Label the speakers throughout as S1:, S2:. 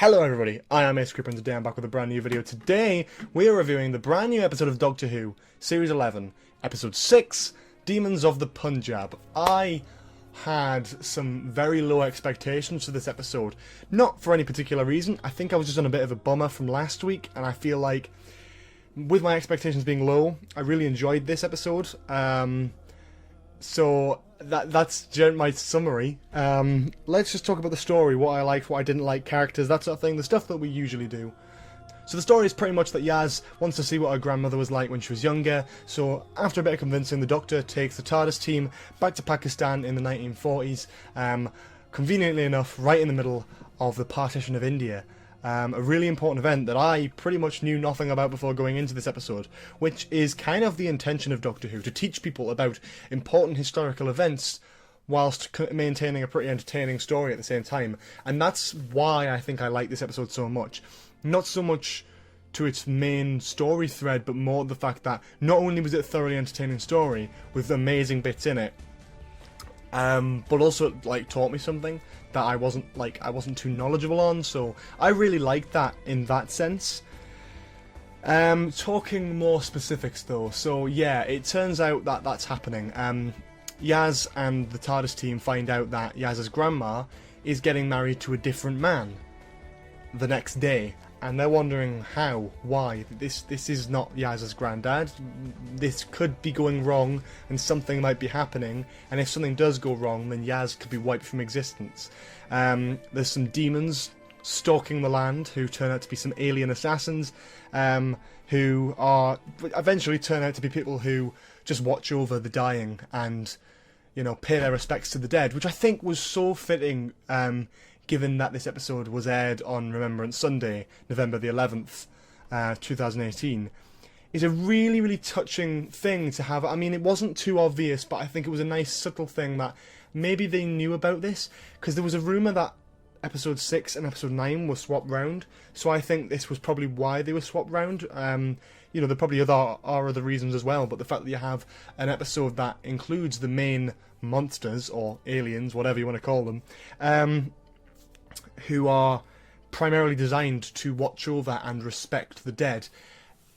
S1: Hello everybody, I am Ace and today I'm back with a brand new video. Today we are reviewing the brand new episode of Doctor Who, Series 11, Episode 6, Demons of the Punjab. I had some very low expectations for this episode. Not for any particular reason, I think I was just on a bit of a bummer from last week, and I feel like, with my expectations being low, I really enjoyed this episode. So that's my summary. Let's just talk about the story, what I liked, what I didn't like, characters, that sort of thing, the stuff that we usually do. So the story is pretty much that Yaz wants to see what her grandmother was like when she was younger, so after a bit of convincing, the Doctor takes the Tardis team back to Pakistan in the 1940s, conveniently enough, right in the middle of the partition of India. A really important event that I pretty much knew nothing about before going into this episode, which is kind of the intention of Doctor Who, to teach people about important historical events whilst maintaining a pretty entertaining story at the same time. And that's why I think I like this episode so much. Not so much to its main story thread, but more the fact that not only was it a thoroughly entertaining story with amazing bits in it, but also like taught me something that I wasn't too knowledgeable on, so I really liked that in that sense. Talking more specifics though, so yeah, it turns out that that's happening. Yaz and the TARDIS team find out that Yaz's grandma is getting married to a different man the next day, and they're wondering how, why. This is not Yaz's granddad. This could be going wrong, and something might be happening. And if something does go wrong, then Yaz could be wiped from existence. There's some demons stalking the land who turn out to be some alien assassins, who are eventually turn out to be people who just watch over the dying and, you know, pay their respects to the dead, which I think was so fitting. Given that this episode was aired on Remembrance Sunday, November the 11th, 2018, is a really, really touching thing to have. I mean, it wasn't too obvious, but I think it was a nice, subtle thing that maybe they knew about this, because there was a rumour that Episode 6 and Episode 9 were swapped round, so I think this was probably why they were swapped round. You know, there probably are other reasons as well, but the fact that you have an episode that includes the main monsters, or aliens, whatever you want to call them, who are primarily designed to watch over and respect the dead,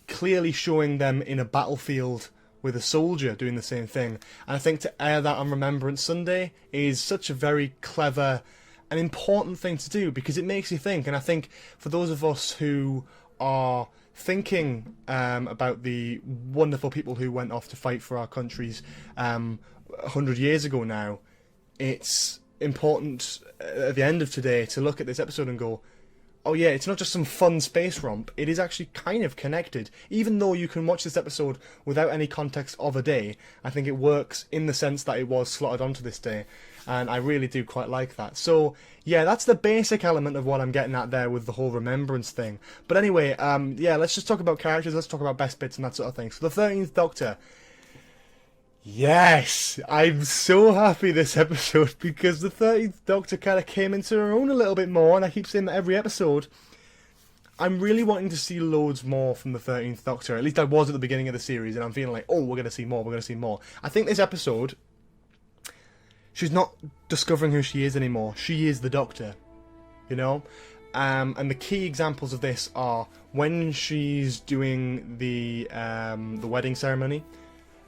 S1: clearly showing them in a battlefield with a soldier doing the same thing. And I think to air that on Remembrance Sunday is such a very clever and important thing to do, because it makes you think. And I think for those of us who are thinking about the wonderful people who went off to fight for our countries 100 years ago now, it's important at the end of today to look at this episode and go, oh yeah, it's not just some fun space romp, it is actually kind of connected. Even though you can watch this episode without any context of a day, I think it works in the sense that it was slotted onto this day, and I really do quite like that. So yeah, that's the basic element of what I'm getting at there with the whole remembrance thing. But anyway, yeah, let's just talk about characters, let's talk about best bits and that sort of thing. So the 13th Doctor. Yes, I'm so happy this episode, because the 13th Doctor kind of came into her own a little bit more, and I keep saying that every episode. I'm really wanting to see loads more from the 13th Doctor. At least I was at the beginning of the series, and I'm feeling like, oh, we're going to see more, we're going to see more. I think this episode, she's not discovering who she is anymore. She is the Doctor, you know? And the key examples of this are when she's doing the wedding ceremony,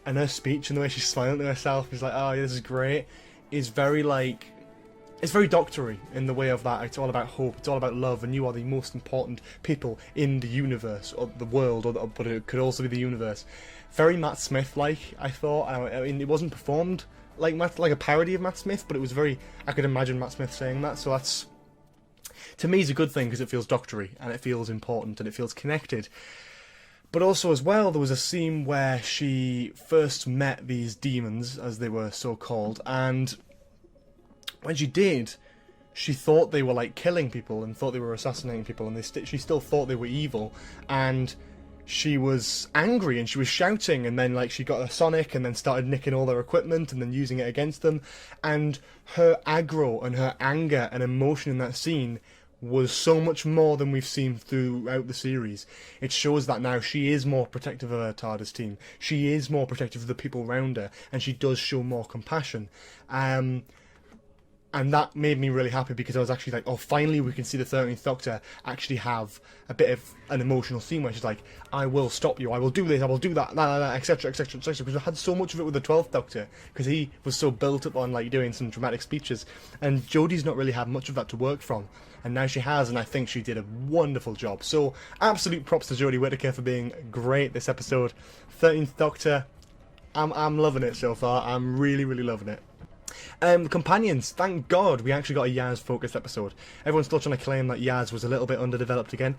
S1: and her speech and the way she's smiling to herself is like, oh yeah, this is great, is very like, it's very doctory in the way of that. It's all about hope, it's all about love, and you are the most important people in the universe, or the world, but it could also be the universe. Very Matt Smith-like, I thought. I mean, it wasn't performed like a parody of Matt Smith, but it was very, I could imagine Matt Smith saying that, so that's, to me, is a good thing, because it feels doctory, and it feels important, and it feels connected. But also as well, there was a scene where she first met these demons, as they were so called, and when she did, she thought they were like killing people and thought they were assassinating people, and she still thought they were evil, and she was angry and she was shouting, and then like she got a sonic and then started nicking all their equipment and then using it against them, and her aggro and her anger and emotion in that scene was so much more than we've seen throughout the series. It shows that now she is more protective of her TARDIS team. She is more protective of the people around her, and she does show more compassion. And that made me really happy because I was actually like, oh, finally we can see the 13th Doctor actually have a bit of an emotional scene where she's like, I will stop you, I will do this, I will do that, etc, etc, etc. Because I had so much of it with the 12th Doctor, because he was so built up on like doing some dramatic speeches, and Jodie's not really had much of that to work from, and now she has, and I think she did a wonderful job. So absolute props to Jodie Whittaker for being great this episode. 13th Doctor, I'm loving it so far. I'm really, really loving it. Companions, thank God we actually got a Yaz focused episode. Everyone's still trying to claim that Yaz was a little bit underdeveloped again.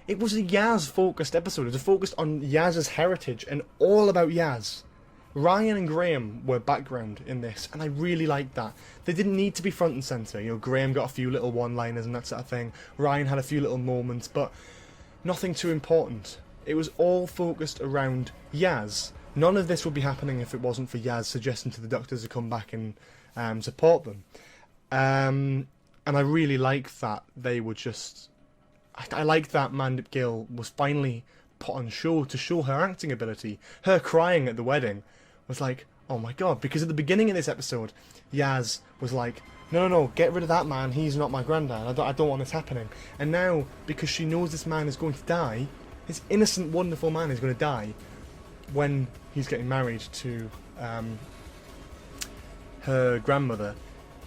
S1: It was a Yaz focused episode. It was focused on Yaz's heritage and all about Yaz. Ryan and Graham were background in this, and I really liked that. They didn't need to be front and centre. You know, Graham got a few little one-liners and that sort of thing. Ryan had a few little moments, but nothing too important. It was all focused around Yaz. None of this would be happening if it wasn't for Yaz suggesting to the Doctors to come back and support them. And I really like that they were just... I like that Mandip Gill was finally put on show to show her acting ability. Her crying at the wedding was like, oh my God, because at the beginning of this episode, Yaz was like, no, get rid of that man, he's not my granddad, I don't want this happening. And now, because she knows this man is going to die, this innocent, wonderful man is going to die, when he's getting married to her grandmother,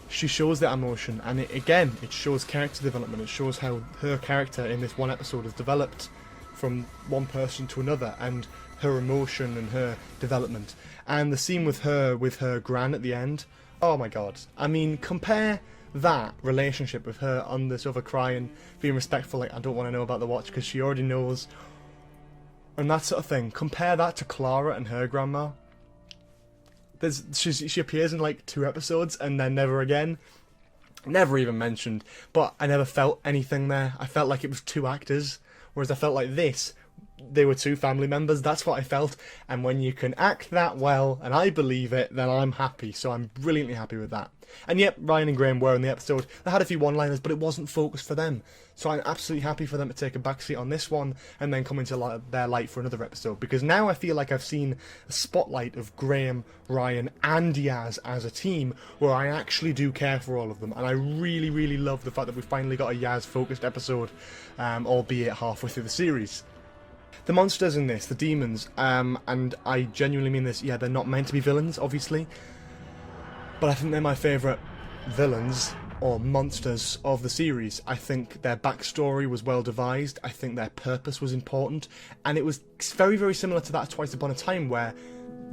S1: she shows that emotion, and it shows character development. It shows how her character in this one episode has developed from one person to another, and her emotion and her development. And the scene with her gran at the end, oh my God. I mean, compare that relationship with her on the sofa crying, being respectful, like, I don't want to know about the watch because she already knows, and that sort of thing. Compare that to Clara and her grandma. She appears in like 2 episodes and then never again. Never even mentioned. But I never felt anything there. I felt like it was 2 actors. Whereas I felt like this, they were 2 family members. That's what I felt. And when you can act that well, and I believe it, then I'm happy. So I'm brilliantly happy with that. And yep, Ryan and Graham were in the episode. They had a few one-liners, but it wasn't focused for them. So I'm absolutely happy for them to take a backseat on this one and then come into their light for another episode. Because now I feel like I've seen a spotlight of Graham, Ryan and Yaz as a team where I actually do care for all of them. And I really, really love the fact that we finally got a Yaz-focused episode, albeit halfway through the series. The monsters in this, the demons, and I genuinely mean this, yeah, they're not meant to be villains, obviously. But I think they're my favourite villains or monsters of the series. I think their backstory was well devised. I think their purpose was important. And it was very, very similar to that Twice Upon a Time, where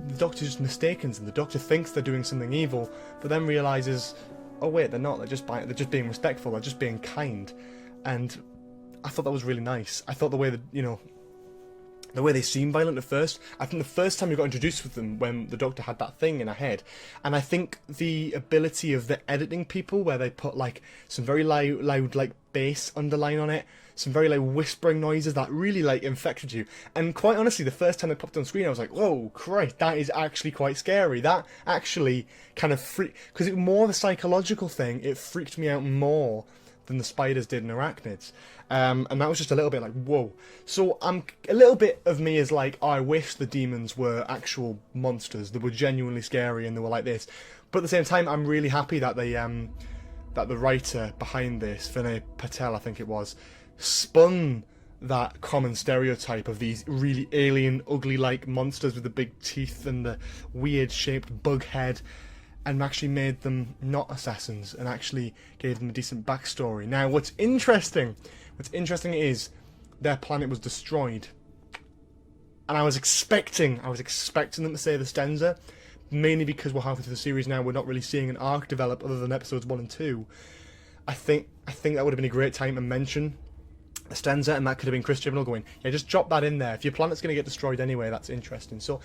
S1: the Doctor's just mistaken them. The Doctor thinks they're doing something evil, but then realises, oh wait, they're not. They're just being respectful. They're just being kind. And I thought that was really nice. I thought the way that, the way they seem violent at first, I think the first time we got introduced with them when the Doctor had that thing in her head, and I think the ability of the editing people where they put like some very loud like bass underline on it, some very like whispering noises that really like infected you. And quite honestly, the first time they popped on screen, I was like, whoa, Christ, that is actually quite scary. That actually kind of because it was more of a psychological thing, it freaked me out more than the spiders did in arachnids. And that was just a little bit like, whoa. So a little bit of me is like, oh, I wish the demons were actual monsters that were genuinely scary and they were like this. But at the same time, I'm really happy that that the writer behind this, Vinay Patel, I think it was, spun that common stereotype of these really alien, ugly-like monsters with the big teeth and the weird-shaped bug head, and actually made them not assassins and actually gave them a decent backstory. Now, what's interesting is their planet was destroyed, and I was expecting them to say the Stenza, mainly because we're halfway through the series now. We're not really seeing an arc develop other than episodes 1 and 2. I think that would have been a great time to mention the Stenza, and that could have been Chris Chibnall going, yeah, just drop that in there. If your planet's going to get destroyed anyway, that's interesting. So,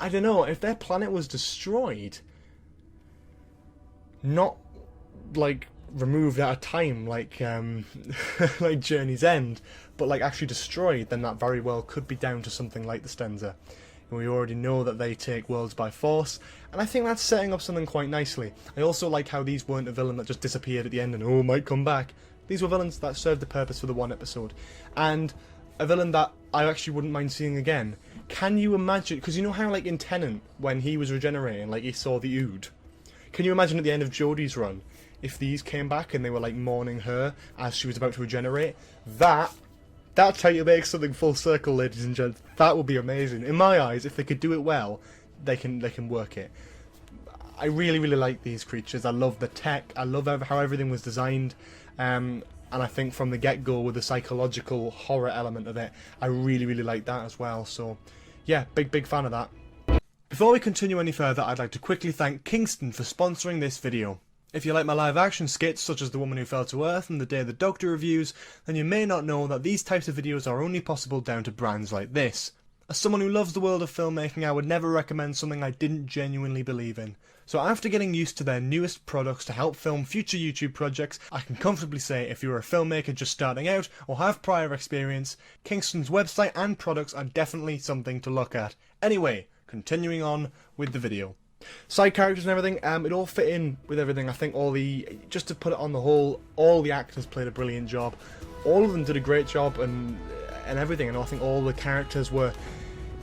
S1: I don't know, if their planet was destroyed, not like removed at a time like like Journey's End, but like actually destroyed, then that very well could be down to something like the Stenza. And we already know that they take worlds by force, and I think that's setting up something quite nicely. I also like how these weren't a villain that just disappeared at the end and might come back. These were villains that served the purpose for the one episode, and a villain that I actually wouldn't mind seeing again. Can you imagine, because you know how like in Tennant, when he was regenerating, like he saw the Ood, Can you imagine at the end of Jodie's run, if these came back and they were like mourning her as she was about to regenerate? That's how you make something full circle, ladies and gents. That would be amazing. In my eyes, if they could do it well, they can work it. I really, really like these creatures. I love the tech. I love how everything was designed. And I think from the get-go, with the psychological horror element of it, I really, really like that as well. So, yeah, big fan of that. Before we continue any further, I'd like to quickly thank Kingston for sponsoring this video. If you like my live action skits, such as The Woman Who Fell to Earth and The Day the Doctor reviews, then you may not know that these types of videos are only possible down to brands like this. As someone who loves the world of filmmaking, I would never recommend something I didn't genuinely believe in. So after getting used to their newest products to help film future YouTube projects, I can comfortably say if you're a filmmaker just starting out or have prior experience, Kingston's website and products are definitely something to look at. Anyway, continuing on with the video. Side characters and everything, it all fit in with everything. I think just to put it on the whole, all the actors played a brilliant job. All of them did a great job and everything, and I think all the characters were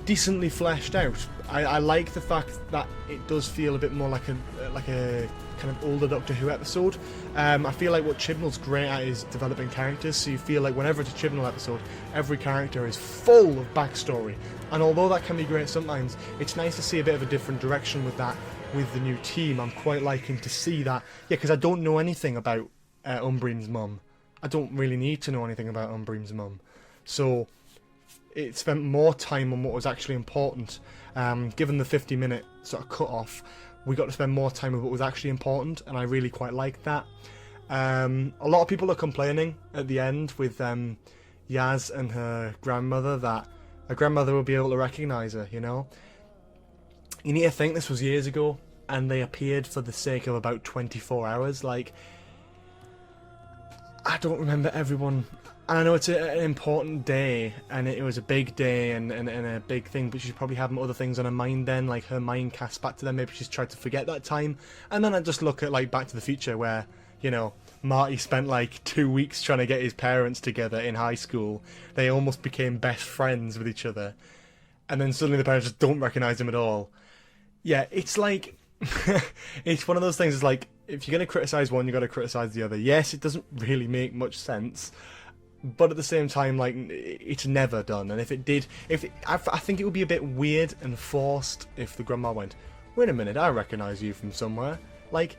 S1: decently fleshed out. I like the fact that it does feel a bit more like a kind of older Doctor Who episode. I feel like what Chibnall's great at is developing characters, so you feel like whenever it's a Chibnall episode, every character is full of backstory. And although that can be great sometimes, it's nice to see a bit of a different direction with that with the new team. I'm quite liking to see that. Yeah, because I don't know anything about Umbrine's mum. I don't really need to know anything about Umbrine's mum. So it spent more time on what was actually important. Given the 50-minute sort of cut-off, we got to spend more time with what was actually important, and I really quite like that. A lot of people are complaining at the end with Yaz and her grandmother that her grandmother will be able to recognise her, you know? You need to think this was years ago, and they appeared for the sake of about 24 hours. Like, I don't remember everyone. And I know it's an important day, and it was a big day and a big thing, but she's probably having other things on her mind then, like her mind cast back to them. Maybe she's tried to forget that time. And then I just look at like Back to the Future, where, you know, Marty spent like 2 weeks trying to get his parents together in high school. They almost became best friends with each other. And then suddenly the parents just don't recognise him at all. Yeah, it's like... it's one of those things, it's like, if you're going to criticise one, you've got to criticise the other. Yes, it doesn't really make much sense. But at the same time, like, it's never done. And if it did... I think it would be a bit weird and forced if the grandma went, wait a minute, I recognise you from somewhere. Like,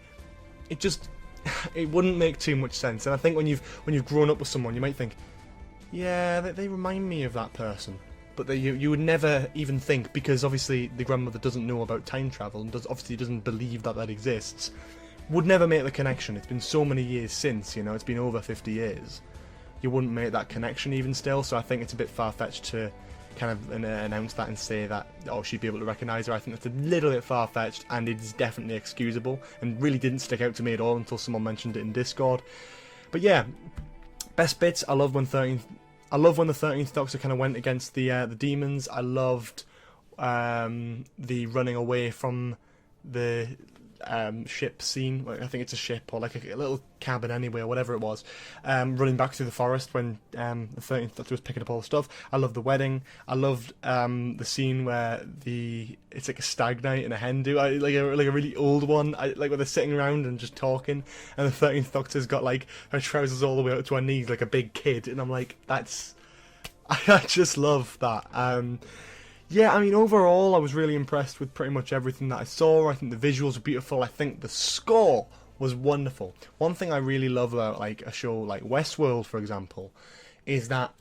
S1: it just... it wouldn't make too much sense. And I think when you've grown up with someone, you might think, yeah, they remind me of that person. But you would never even think, because obviously the grandmother doesn't know about time travel and obviously doesn't believe that exists, would never make the connection. It's been so many years since, you know, it's been over 50 years. You wouldn't make that connection even still, so I think it's a bit far-fetched to kind of announce that and say that, oh, she'd be able to recognise her. I think that's a little bit far-fetched, and it is definitely excusable, and really didn't stick out to me at all until someone mentioned it in Discord. But yeah, best bits, I love when the 13th Doctor kind of went against the demons. I loved the running away from the ship scene. I think it's a ship or like a little cabin anyway, or whatever it was, running back through the forest when the 13th Doctor was picking up all the stuff. I loved the wedding. I loved the scene where it's like a stag night in a hen do, like a really old one, like where they're sitting around and just talking, and the 13th Doctor's got like her trousers all the way up to her knees like a big kid, and I'm like, I just love that. Yeah, I mean, overall, I was really impressed with pretty much everything that I saw. I think the visuals were beautiful. I think the score was wonderful. One thing I really love about like a show like Westworld, for example, is that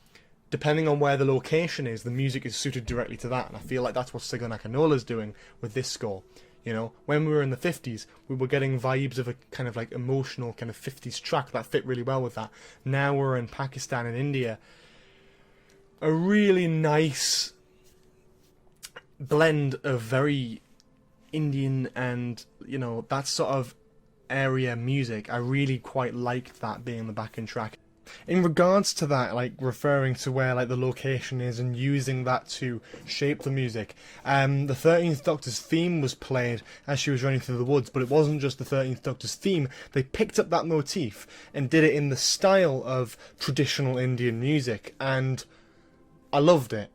S1: depending on where the location is, the music is suited directly to that. And I feel like that's what Sigurd Akinola's doing with this score. You know, when we were in the 50s, we were getting vibes of a kind of like emotional kind of 50s track that fit really well with that. Now we're in Pakistan and India. A really nice blend of very Indian and, you know, that sort of area music. I really quite liked that being the backing track. In regards to that, like referring to where like the location is and using that to shape the music, the 13th Doctor's theme was played as she was running through the woods, but it wasn't just the 13th Doctor's theme. They picked up that motif and did it in the style of traditional Indian music, and I loved it.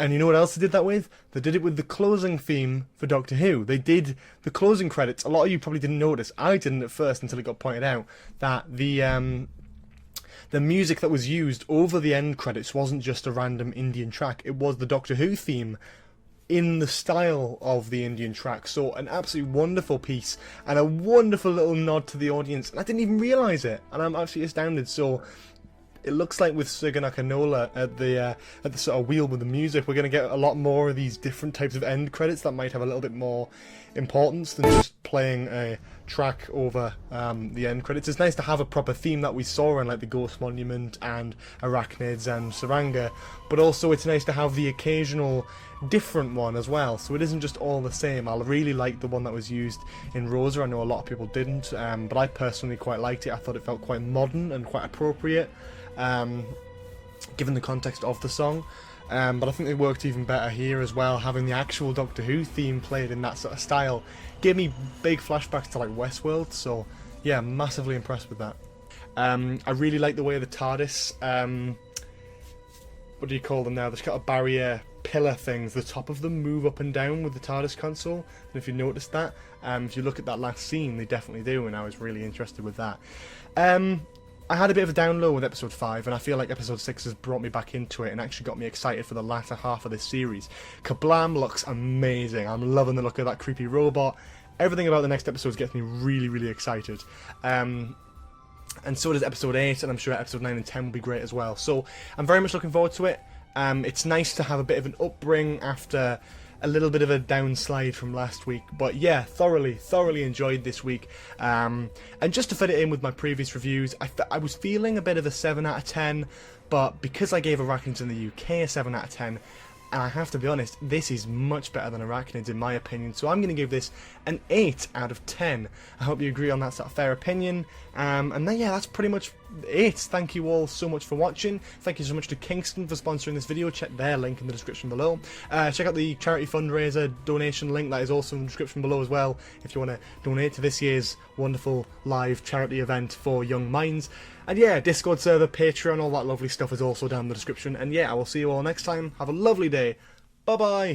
S1: And you know what else they did that with? They did it with the closing theme for Doctor Who. They did the closing credits. A lot of you probably didn't notice. I didn't at first until it got pointed out that the music that was used over the end credits wasn't just a random Indian track. It was the Doctor Who theme in the style of the Indian track. So an absolutely wonderful piece and a wonderful little nod to the audience. And I didn't even realise it. And I'm absolutely astounded. So it looks like with Suganakanola at the sort of wheel with the music, we're going to get a lot more of these different types of end credits that might have a little bit more importance than just playing a track over the end credits. It's nice to have a proper theme that we saw in like the Ghost Monument and Arachnids and Saranga, but also it's nice to have the occasional different one as well, so it isn't just all the same. I really liked the one that was used in Rosa. I know a lot of people didn't, but I personally quite liked it. I thought it felt quite modern and quite appropriate, given the context of the song. But I think they worked even better here as well, having the actual Doctor Who theme played in that sort of style. Gave me big flashbacks to like Westworld, so yeah, massively impressed with that. I really like the way the TARDIS, what do you call them now? There's got a barrier pillar things, the top of them move up and down with the TARDIS console. And if you noticed that, if you look at that last scene, they definitely do, and I was really interested with that. I had a bit of a down low with episode 5, and I feel like episode 6 has brought me back into it and actually got me excited for the latter half of this series. Kablam looks amazing. I'm loving the look of that creepy robot. Everything about the next episodes gets me really, really excited. And so does episode 8, and I'm sure episode 9 and 10 will be great as well. So I'm very much looking forward to it. It's nice to have a bit of an upbring after a little bit of a downslide from last week, but yeah, thoroughly enjoyed this week. And just to fit it in with my previous reviews, I was feeling a bit of a 7 out of 10, but because I gave Arachnids in the UK a 7 out of 10, and I have to be honest, this is much better than Arachnids in my opinion, so I'm going to give this an 8 out of 10. I hope you agree on that sort of fair opinion. And then yeah, that's pretty much it. Thank you all so much for watching. Thank you so much to Kingston for sponsoring this video. Check their link in the description below. Check out the charity fundraiser donation link, that is also in the description below as well, if you want to donate to this year's wonderful live charity event for young minds. And yeah, Discord server, Patreon, all that lovely stuff is also down in the description. And yeah, I will see you all next time. Have a lovely day. Bye bye.